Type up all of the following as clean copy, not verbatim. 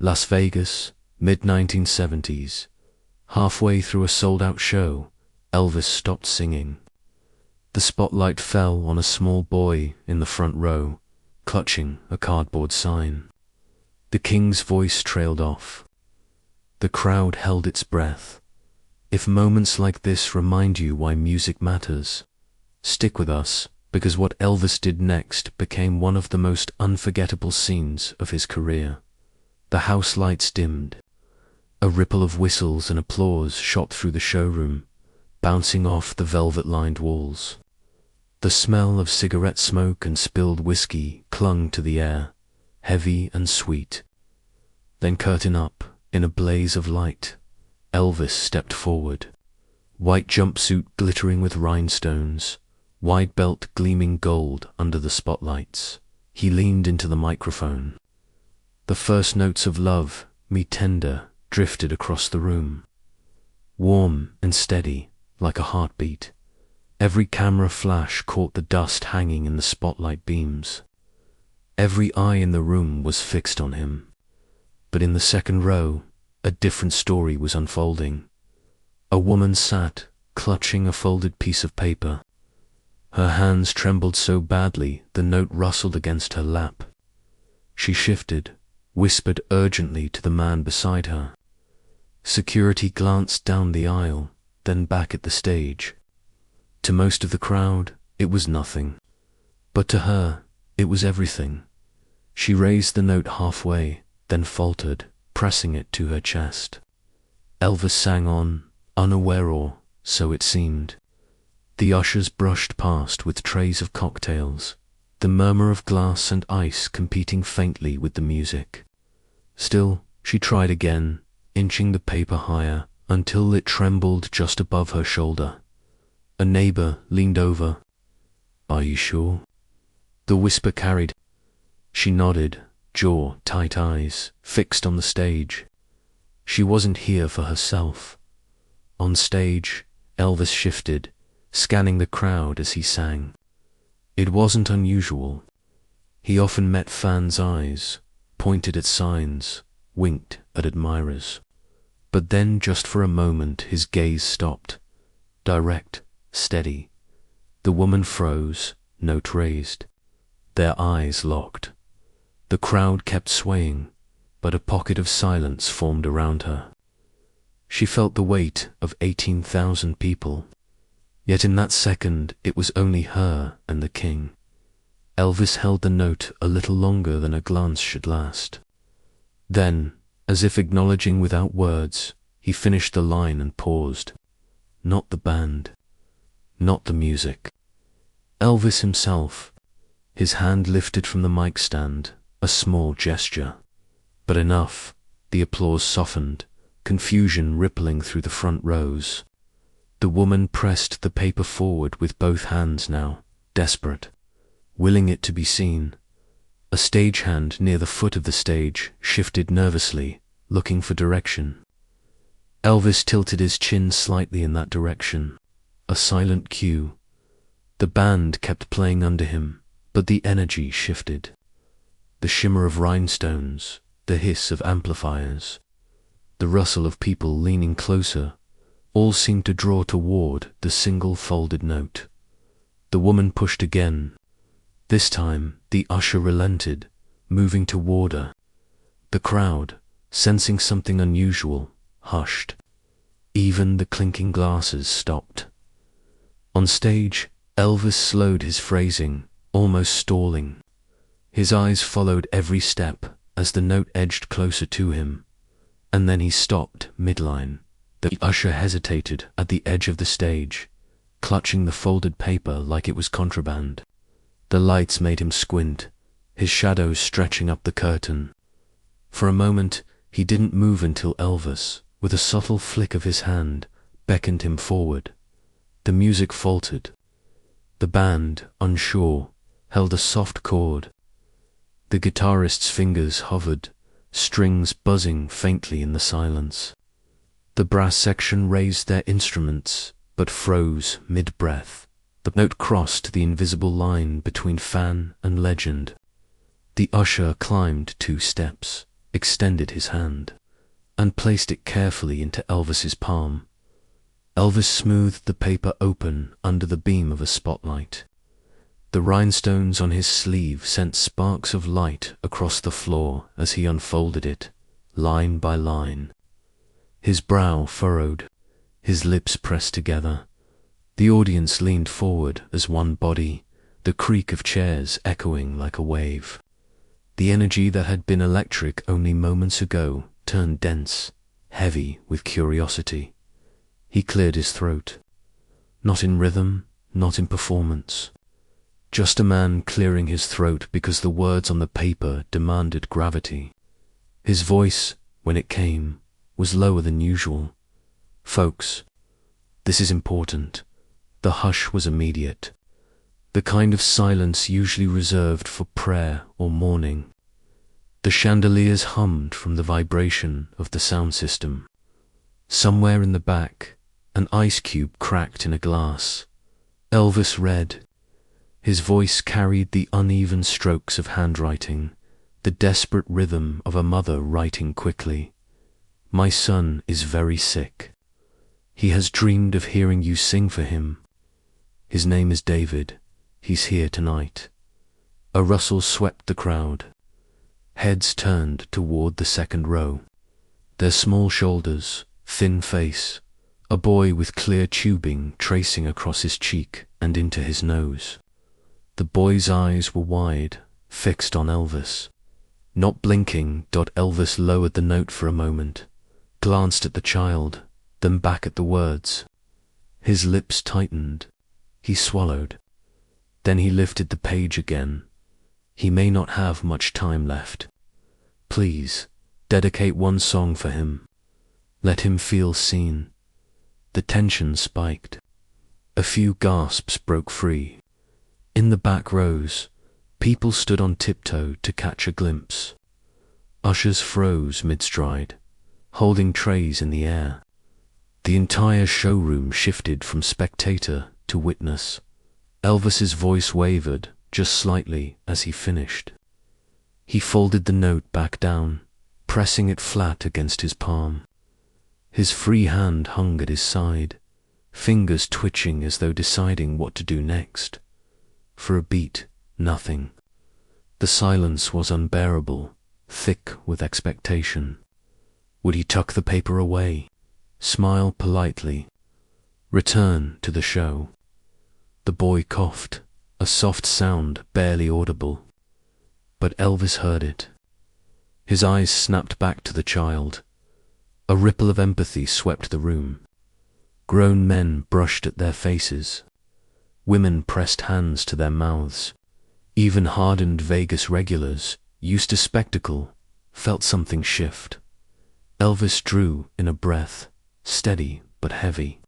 Las Vegas, mid-1970s. Halfway through a sold-out show, Elvis stopped singing. The spotlight fell on a small boy in the front row, clutching a cardboard sign. The king's voice trailed off. The crowd held its breath. If moments like this remind you why music matters, stick with us, because what Elvis did next became one of the most unforgettable scenes of his career. The house lights dimmed. A ripple of whistles and applause shot through the showroom, bouncing off the velvet-lined walls. The smell of cigarette smoke and spilled whiskey clung to the air, heavy and sweet. Then curtain up, in a blaze of light, Elvis stepped forward. White jumpsuit glittering with rhinestones, wide belt gleaming gold under the spotlights. He leaned into the microphone. The first notes of Love Me Tender drifted across the room. Warm and steady, like a heartbeat. Every camera flash caught the dust hanging in the spotlight beams. Every eye in the room was fixed on him. But in the second row, a different story was unfolding. A woman sat, clutching a folded piece of paper. Her hands trembled so badly the note rustled against her lap. She shifted, whispered urgently to the man beside her. Security glanced down the aisle, then back at the stage. To most of the crowd, it was nothing. But to her, it was everything. She raised the note halfway, then faltered, pressing it to her chest. Elvis sang on, unaware or so it seemed. The ushers brushed past with trays of cocktails, the murmur of glass and ice competing faintly with the music. Still, she tried again, inching the paper higher until it trembled just above her shoulder. A neighbor leaned over. "Are you sure?" The whisper carried. She nodded, jaw, tight eyes, fixed on the stage. She wasn't here for herself. On stage, Elvis shifted, scanning the crowd as he sang. It wasn't unusual. He often met fans' eyes, pointed at signs, winked at admirers. But then, just for a moment, his gaze stopped. Direct, steady. The woman froze, note raised. Their eyes locked. The crowd kept swaying, but a pocket of silence formed around her. She felt the weight of 18,000 people. Yet in that second, it was only her and the king. Elvis held the note a little longer than a glance should last. Then, as if acknowledging without words, he finished the line and paused. Not the band. Not the music. Elvis himself, his hand lifted from the mic stand, a small gesture. But enough. The applause softened, confusion rippling through the front rows. The woman pressed the paper forward with both hands now, desperate, willing it to be seen. A stagehand near the foot of the stage shifted nervously, looking for direction. Elvis tilted his chin slightly in that direction, a silent cue. The band kept playing under him, but the energy shifted. The shimmer of rhinestones, the hiss of amplifiers, the rustle of people leaning closer, all seemed to draw toward the single folded note. The woman pushed again. This time, the usher relented, moving toward her. The crowd, sensing something unusual, hushed. Even the clinking glasses stopped. On stage, Elvis slowed his phrasing, almost stalling. His eyes followed every step as the note edged closer to him, and then he stopped midline. The usher hesitated at the edge of the stage, clutching the folded paper like it was contraband. The lights made him squint, his shadows stretching up the curtain. For a moment, he didn't move until Elvis, with a subtle flick of his hand, beckoned him forward. The music faltered. The band, unsure, held a soft chord. The guitarist's fingers hovered, strings buzzing faintly in the silence. The brass section raised their instruments, but froze mid-breath. The note crossed the invisible line between fan and legend. The usher climbed 2 steps, extended his hand, and placed it carefully into Elvis's palm. Elvis smoothed the paper open under the beam of a spotlight. The rhinestones on his sleeve sent sparks of light across the floor as he unfolded it, line by line. His brow furrowed, his lips pressed together. The audience leaned forward as one body, the creak of chairs echoing like a wave. The energy that had been electric only moments ago turned dense, heavy with curiosity. He cleared his throat. Not in rhythm, not in performance. Just a man clearing his throat because the words on the paper demanded gravity. His voice, when it came, was lower than usual. "Folks, this is important." The hush was immediate, the kind of silence usually reserved for prayer or mourning. The chandeliers hummed from the vibration of the sound system. Somewhere in the back, an ice cube cracked in a glass. Elvis read. His voice carried the uneven strokes of handwriting, the desperate rhythm of a mother writing quickly. "My son is very sick. He has dreamed of hearing you sing for him. His name is David. He's here tonight." A rustle swept the crowd. Heads turned toward the second row. Their small shoulders, thin face, a boy with clear tubing tracing across his cheek and into his nose. The boy's eyes were wide, fixed on Elvis. Not blinking, Elvis lowered the note for a moment, glanced at the child, then back at the words. His lips tightened. He swallowed. Then he lifted the page again. He may not have much time left. Please, dedicate one song for him. Let him feel seen. The tension spiked. A few gasps broke free. In the back rows, people stood on tiptoe to catch a glimpse. Ushers froze mid-stride, holding trays in the air. The entire showroom shifted from spectator to witness. Elvis's voice wavered just slightly as he finished. He folded the note back down, pressing it flat against his palm. His free hand hung at his side, fingers twitching as though deciding what to do next. For a beat, nothing. The silence was unbearable, thick with expectation. Would he tuck the paper away, smile politely, return to the show? The boy coughed, a soft sound barely audible. But Elvis heard it. His eyes snapped back to the child. A ripple of empathy swept the room. Grown men brushed at their faces. Women pressed hands to their mouths. Even hardened Vegas regulars, used to spectacle, felt something shift. Elvis drew in a breath, steady but heavy.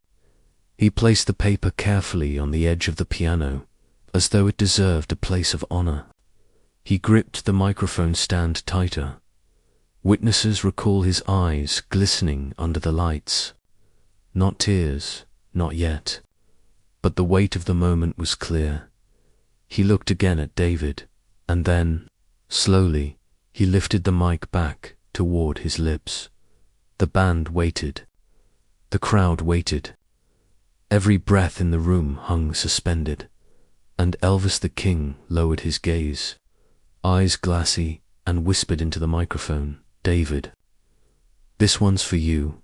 He placed the paper carefully on the edge of the piano, as though it deserved a place of honor. He gripped the microphone stand tighter. Witnesses recall his eyes glistening under the lights. Not tears, not yet. But the weight of the moment was clear. He looked again at David, and then, slowly, he lifted the mic back toward his lips. The band waited. The crowd waited. Every breath in the room hung suspended, and Elvis the King lowered his gaze, eyes glassy, and whispered into the microphone, "David, this one's for you."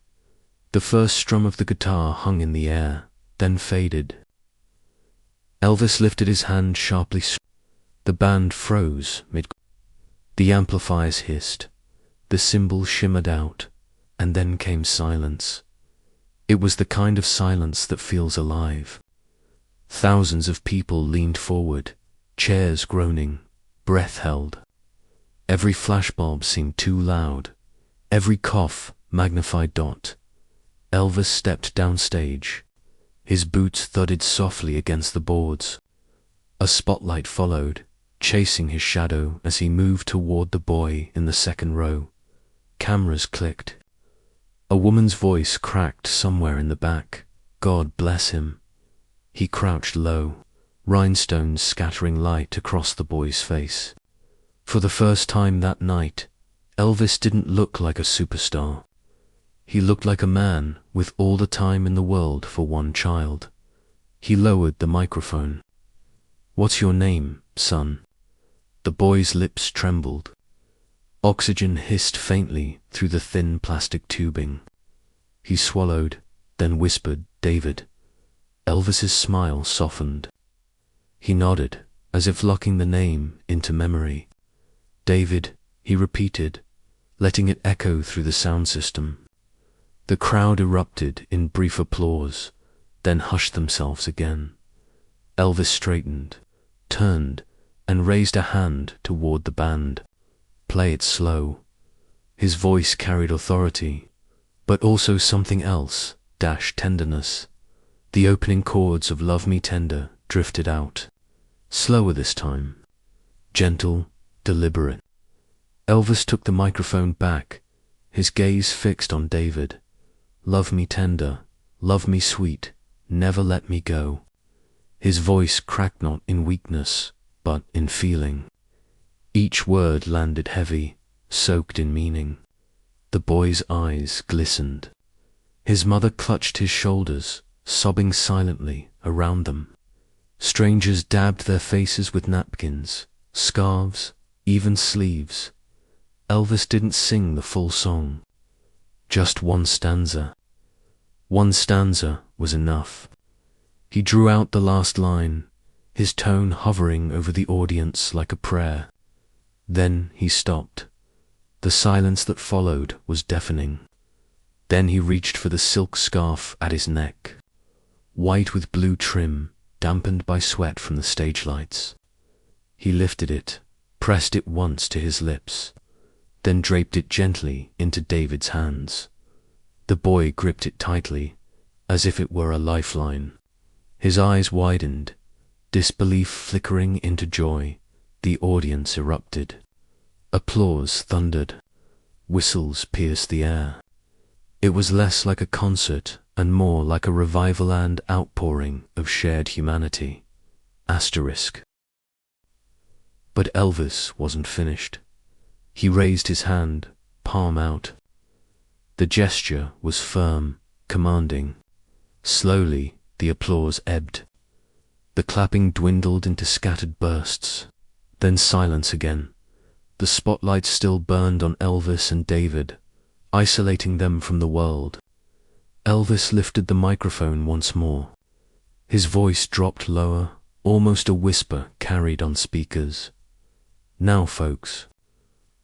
The first strum of the guitar hung in the air, then faded. Elvis lifted his hand sharply. The band froze mid. The amplifiers hissed. The cymbals shimmered out, and then came silence. It was the kind of silence that feels alive. Thousands of people leaned forward, chairs groaning, breath held. Every flashbulb seemed too loud, every cough magnified. Elvis stepped downstage. His boots thudded softly against the boards. A spotlight followed, chasing his shadow as he moved toward the boy in the second row. Cameras clicked. A woman's voice cracked somewhere in the back. "God bless him." He crouched low, rhinestones scattering light across the boy's face. For the first time that night, Elvis didn't look like a superstar. He looked like a man with all the time in the world for one child. He lowered the microphone. "What's your name, son?" The boy's lips trembled. Oxygen hissed faintly through the thin plastic tubing. He swallowed, then whispered, "David." Elvis's smile softened. He nodded, as if locking the name into memory. "David," he repeated, letting it echo through the sound system. The crowd erupted in brief applause, then hushed themselves again. Elvis straightened, turned, and raised a hand toward the band. "Play it slow." His voice carried authority, but also something else, tenderness. The opening chords of "Love Me Tender" drifted out. Slower this time. Gentle, deliberate. Elvis took the microphone back, his gaze fixed on David. "Love me tender, love me sweet, never let me go." His voice cracked not in weakness, but in feeling. Each word landed heavy, soaked in meaning. The boy's eyes glistened. His mother clutched his shoulders, sobbing silently around them. Strangers dabbed their faces with napkins, scarves, even sleeves. Elvis didn't sing the full song. Just one stanza. One stanza was enough. He drew out the last line, his tone hovering over the audience like a prayer. Then he stopped. The silence that followed was deafening. Then he reached for the silk scarf at his neck, white with blue trim, dampened by sweat from the stage lights. He lifted it, pressed it once to his lips, then draped it gently into David's hands. The boy gripped it tightly, as if it were a lifeline. His eyes widened, disbelief flickering into joy. The audience erupted. Applause thundered. Whistles pierced the air. It was less like a concert and more like a revival and outpouring of shared humanity. Asterisk. But Elvis wasn't finished. He raised his hand, palm out. The gesture was firm, commanding. Slowly, the applause ebbed. The clapping dwindled into scattered bursts, then silence again. The spotlight still burned on Elvis and David, isolating them from the world. Elvis lifted the microphone once more. His voice dropped lower, almost a whisper carried on speakers. "Now, folks,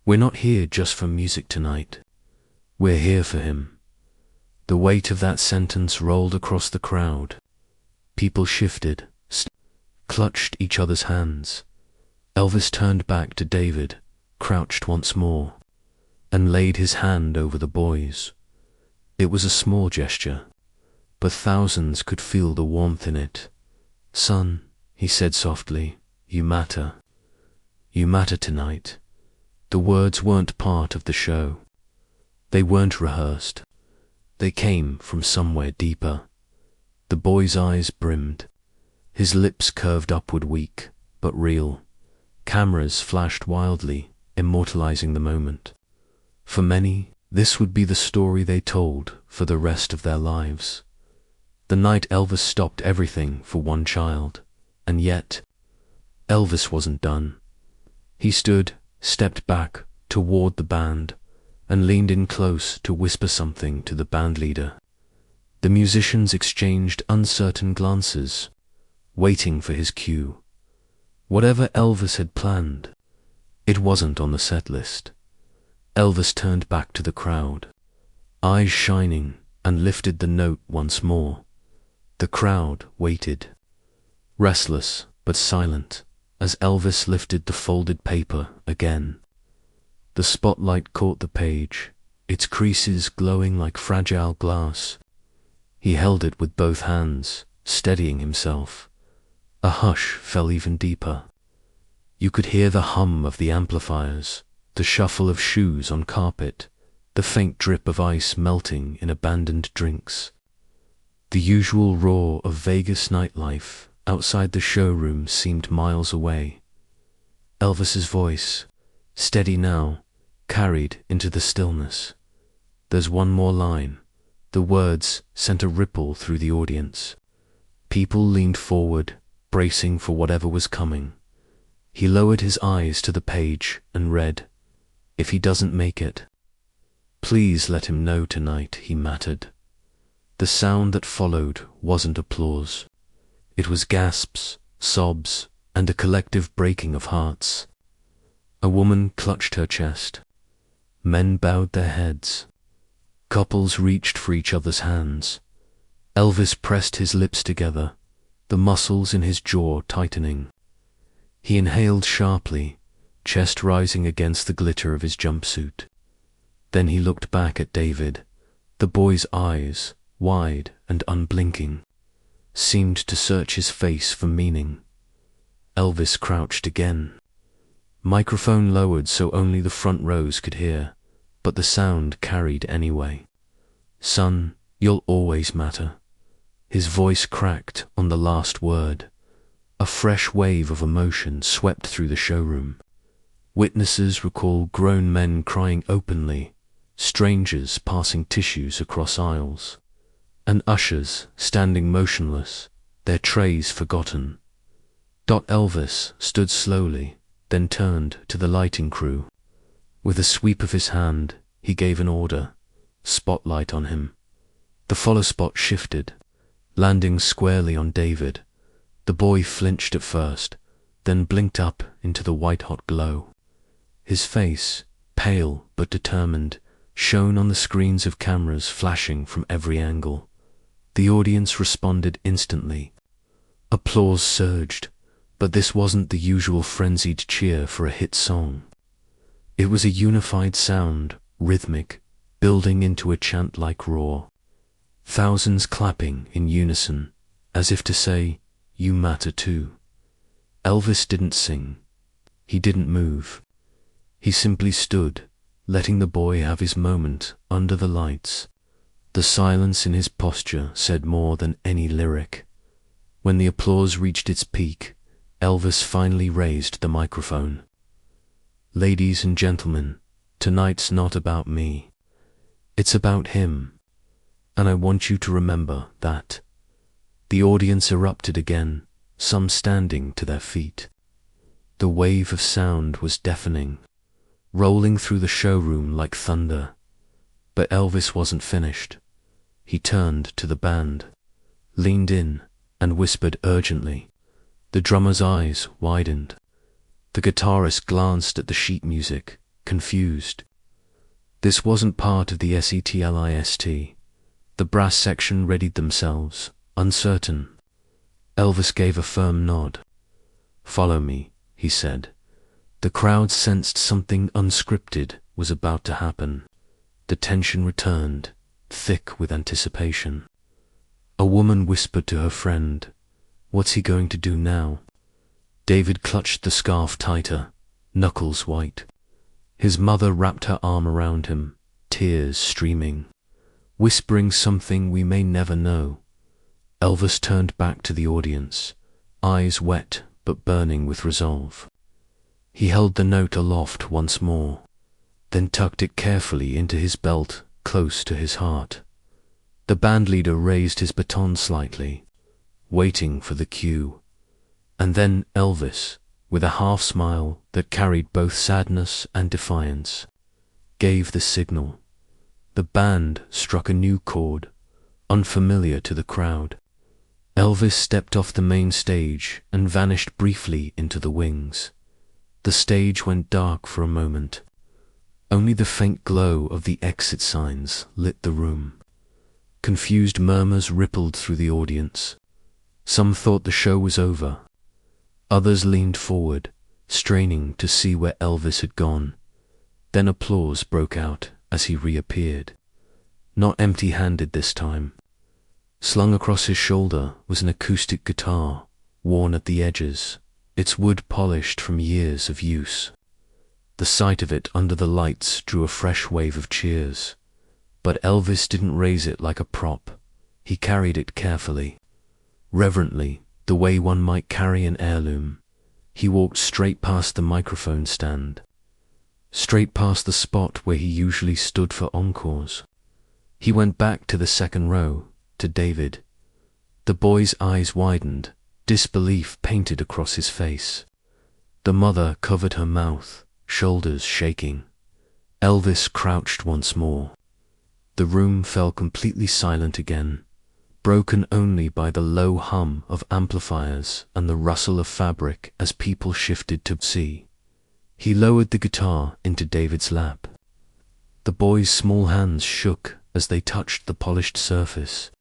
we're not here just for music tonight. We're here for him." The weight of that sentence rolled across the crowd. People shifted, clutched each other's hands. Elvis turned back to David, crouched once more, and laid his hand over the boy's. It was a small gesture, but thousands could feel the warmth in it. "Son," he said softly, "you matter. You matter tonight." The words weren't part of the show. They weren't rehearsed. They came from somewhere deeper. The boy's eyes brimmed. His lips curved upward, weak, but real. Cameras flashed wildly, immortalizing the moment. For many, this would be the story they told for the rest of their lives. The night Elvis stopped everything for one child. And yet, Elvis wasn't done. He stood, stepped back toward the band, and leaned in close to whisper something to the band leader. The musicians exchanged uncertain glances, waiting for his cue. Whatever Elvis had planned, it wasn't on the set list. Elvis turned back to the crowd, eyes shining, and lifted the note once more. The crowd waited, restless but silent, as Elvis lifted the folded paper again. The spotlight caught the page, its creases glowing like fragile glass. He held it with both hands, steadying himself. A hush fell even deeper. You could hear the hum of the amplifiers, the shuffle of shoes on carpet, the faint drip of ice melting in abandoned drinks. The usual roar of Vegas nightlife outside the showroom seemed miles away. Elvis's voice, steady now, carried into the stillness. "There's one more line." The words sent a ripple through the audience. People leaned forward, bracing for whatever was coming. He lowered his eyes to the page and read, "If he doesn't make it, please let him know tonight he mattered." The sound that followed wasn't applause. It was gasps, sobs, and a collective breaking of hearts. A woman clutched her chest. Men bowed their heads. Couples reached for each other's hands. Elvis pressed his lips together, the muscles in his jaw tightening. He inhaled sharply, chest rising against the glitter of his jumpsuit. Then he looked back at David. The boy's eyes, wide and unblinking, seemed to search his face for meaning. Elvis crouched again. Microphone lowered so only the front rows could hear, but the sound carried anyway. "Son, you'll always matter." His voice cracked on the last word. A fresh wave of emotion swept through the showroom. Witnesses recalled grown men crying openly, strangers passing tissues across aisles, and ushers standing motionless, their trays forgotten. Elvis stood slowly, then turned to the lighting crew. With a sweep of his hand, he gave an order, "Spotlight on him." The follow spot shifted, landing squarely on David. The boy flinched at first, then blinked up into the white-hot glow. His face, pale but determined, shone on the screens of cameras flashing from every angle. The audience responded instantly. Applause surged, but this wasn't the usual frenzied cheer for a hit song. It was a unified sound, rhythmic, building into a chant-like roar. Thousands clapping in unison, as if to say, "You matter too." Elvis didn't sing. He didn't move. He simply stood, letting the boy have his moment under the lights. The silence in his posture said more than any lyric. When the applause reached its peak, Elvis finally raised the microphone. "Ladies and gentlemen, tonight's not about me. It's about him. And I want you to remember that." The audience erupted again, some standing to their feet. The wave of sound was deafening, rolling through the showroom like thunder. But Elvis wasn't finished. He turned to the band, leaned in, and whispered urgently. The drummer's eyes widened. The guitarist glanced at the sheet music, confused. This wasn't part of the setlist. The brass section readied themselves, uncertain. Elvis gave a firm nod. "Follow me," he said. The crowd sensed something unscripted was about to happen. The tension returned, thick with anticipation. A woman whispered to her friend, "What's he going to do now?" David clutched the scarf tighter, knuckles white. His mother wrapped her arm around him, tears streaming, whispering something we may never know. Elvis turned back to the audience, eyes wet but burning with resolve. He held the note aloft once more, then tucked it carefully into his belt close to his heart. The bandleader raised his baton slightly, waiting for the cue. And then Elvis, with a half-smile that carried both sadness and defiance, gave the signal. The band struck a new chord, unfamiliar to the crowd. Elvis stepped off the main stage and vanished briefly into the wings. The stage went dark for a moment. Only the faint glow of the exit signs lit the room. Confused murmurs rippled through the audience. Some thought the show was over. Others leaned forward, straining to see where Elvis had gone. Then applause broke out as he reappeared. Not empty-handed this time. Slung across his shoulder was an acoustic guitar, worn at the edges, its wood polished from years of use. The sight of it under the lights drew a fresh wave of cheers. But Elvis didn't raise it like a prop. He carried it carefully, reverently, the way one might carry an heirloom. He walked straight past the microphone stand. straight past the spot where he usually stood for encores. He went back to the second row, to David. The boy's eyes widened, disbelief painted across his face. The mother covered her mouth, shoulders shaking. Elvis crouched once more. The room fell completely silent again, broken only by the low hum of amplifiers and the rustle of fabric as people shifted to see. He lowered the guitar into David's lap. The boy's small hands shook as they touched the polished surface.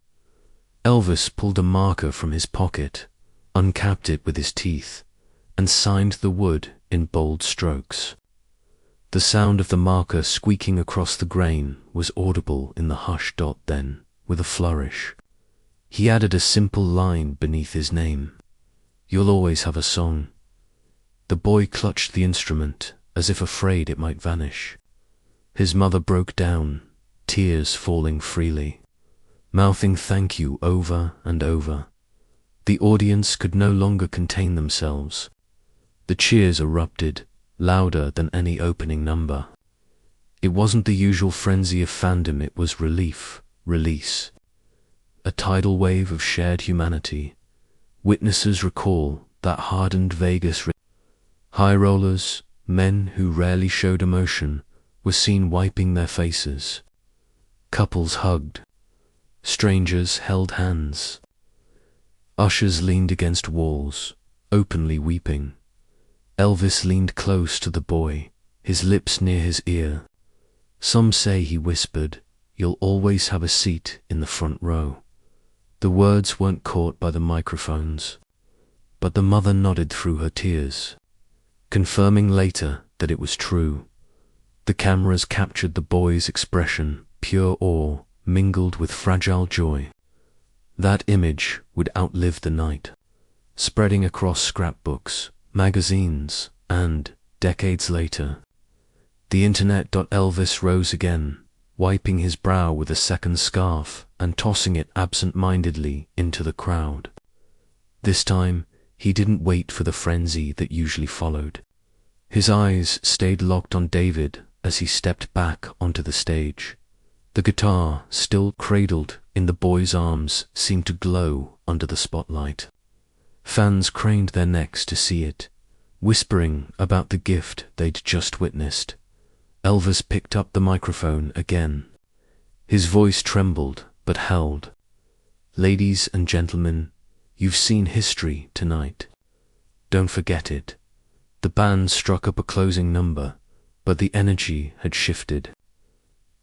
Elvis pulled a marker from his pocket, uncapped it with his teeth, and signed the wood in bold strokes. The sound of the marker squeaking across the grain was audible in the hushed dot then, with a flourish. He added a simple line beneath his name. "You'll always have a song." The boy clutched the instrument, as if afraid it might vanish. His mother broke down, tears falling freely, mouthing thank you over and over. The audience could no longer contain themselves. The cheers erupted, louder than any opening number. It wasn't the usual frenzy of fandom, it was relief, release. A tidal wave of shared humanity. Witnesses recall that hardened Vegas. High rollers, men who rarely showed emotion, were seen wiping their faces. Couples hugged. Strangers held hands. Ushers leaned against walls, openly weeping. Elvis leaned close to the boy, his lips near his ear. Some say he whispered, "You'll always have a seat in the front row." The words weren't caught by the microphones, but the mother nodded through her tears, confirming later that it was true. The cameras captured the boy's expression, pure awe mingled with fragile joy. That image would outlive the night, spreading across scrapbooks, magazines, and, decades later, the internet. Elvis rose again, wiping his brow with a second scarf and tossing it absent-mindedly into the crowd. This time, he didn't wait for the frenzy that usually followed. His eyes stayed locked on David as he stepped back onto the stage. The guitar, still cradled in the boy's arms, seemed to glow under the spotlight. Fans craned their necks to see it, whispering about the gift they'd just witnessed. Elvis picked up the microphone again. His voice trembled but held. "Ladies and gentlemen, you've seen history tonight. Don't forget it." The band struck up a closing number, but the energy had shifted.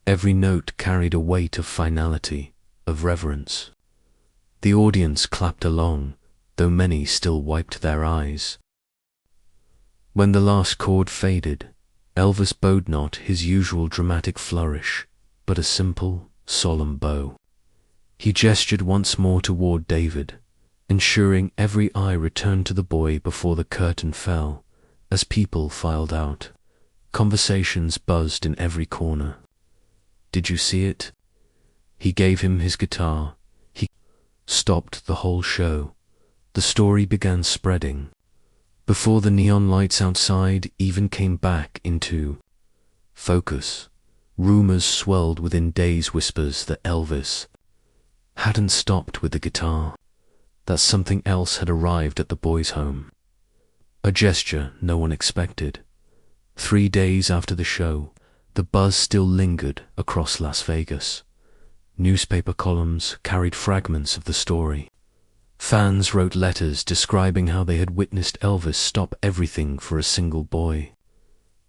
Every note carried a weight of finality, of reverence. The audience clapped along, though many still wiped their eyes. When the last chord faded, Elvis bowed not his usual dramatic flourish, but a simple, solemn bow. He gestured once more toward David, ensuring every eye returned to the boy before the curtain fell. As people filed out, conversations buzzed in every corner. "Did you see it?" He gave him his guitar. He stopped the whole show. The story began spreading. Before the neon lights outside even came back into focus, rumors swelled within days, whispers that Elvis hadn't stopped with the guitar, that something else had arrived at the boy's home. A gesture no one expected. 3 days after the show, the buzz still lingered across Las Vegas. Newspaper columns carried fragments of the story. Fans wrote letters describing how they had witnessed Elvis stop everything for a single boy.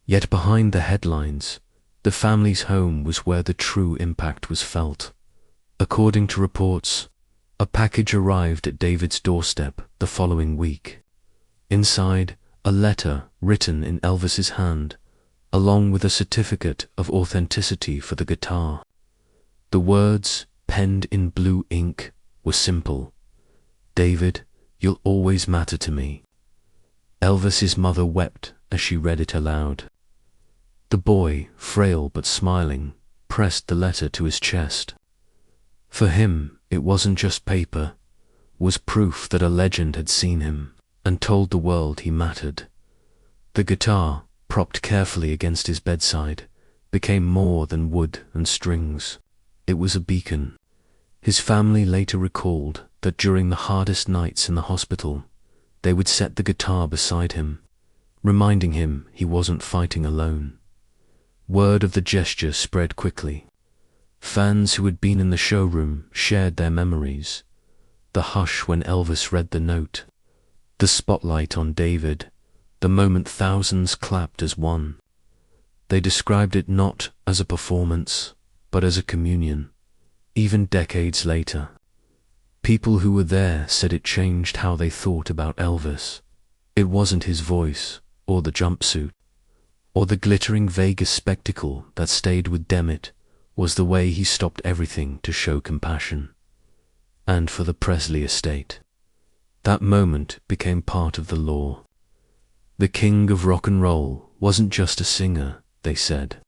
Yet behind the headlines, the family's home was where the true impact was felt. According to reports, a package arrived at David's doorstep the following week. Inside, a letter written in Elvis's hand, along with a certificate of authenticity for the guitar. The words, penned in blue ink, were simple. "David, you'll always matter to me." Elvis's mother wept as she read it aloud. The boy, frail but smiling, pressed the letter to his chest. For him, it wasn't just paper, was proof that a legend had seen him and told the world he mattered. The guitar, propped carefully against his bedside, became more than wood and strings. It was a beacon. His family later recalled that during the hardest nights in the hospital, they would set the guitar beside him, reminding him he wasn't fighting alone. Word of the gesture spread quickly. Fans who had been in the showroom shared their memories. The hush when Elvis read the note, the spotlight on David, the moment thousands clapped as one. They described it not as a performance, but as a communion. Even decades later, people who were there said it changed how they thought about Elvis. It wasn't his voice, or the jumpsuit, or the glittering Vegas spectacle that stayed with them. It was the way he stopped everything to show compassion. And for the Presley estate, that moment became part of the law. The king of rock and roll wasn't just a singer, they said.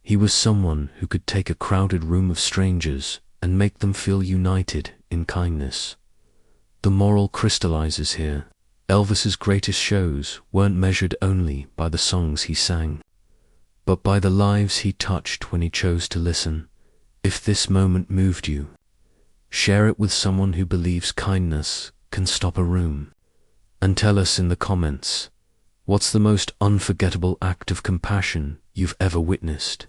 He was someone who could take a crowded room of strangers and make them feel united in kindness. The moral crystallizes here. Elvis's greatest shows weren't measured only by the songs he sang, but by the lives he touched when he chose to listen. If this moment moved you, share it with someone who believes kindness can stop a room. And tell us in the comments, what's the most unforgettable act of compassion you've ever witnessed?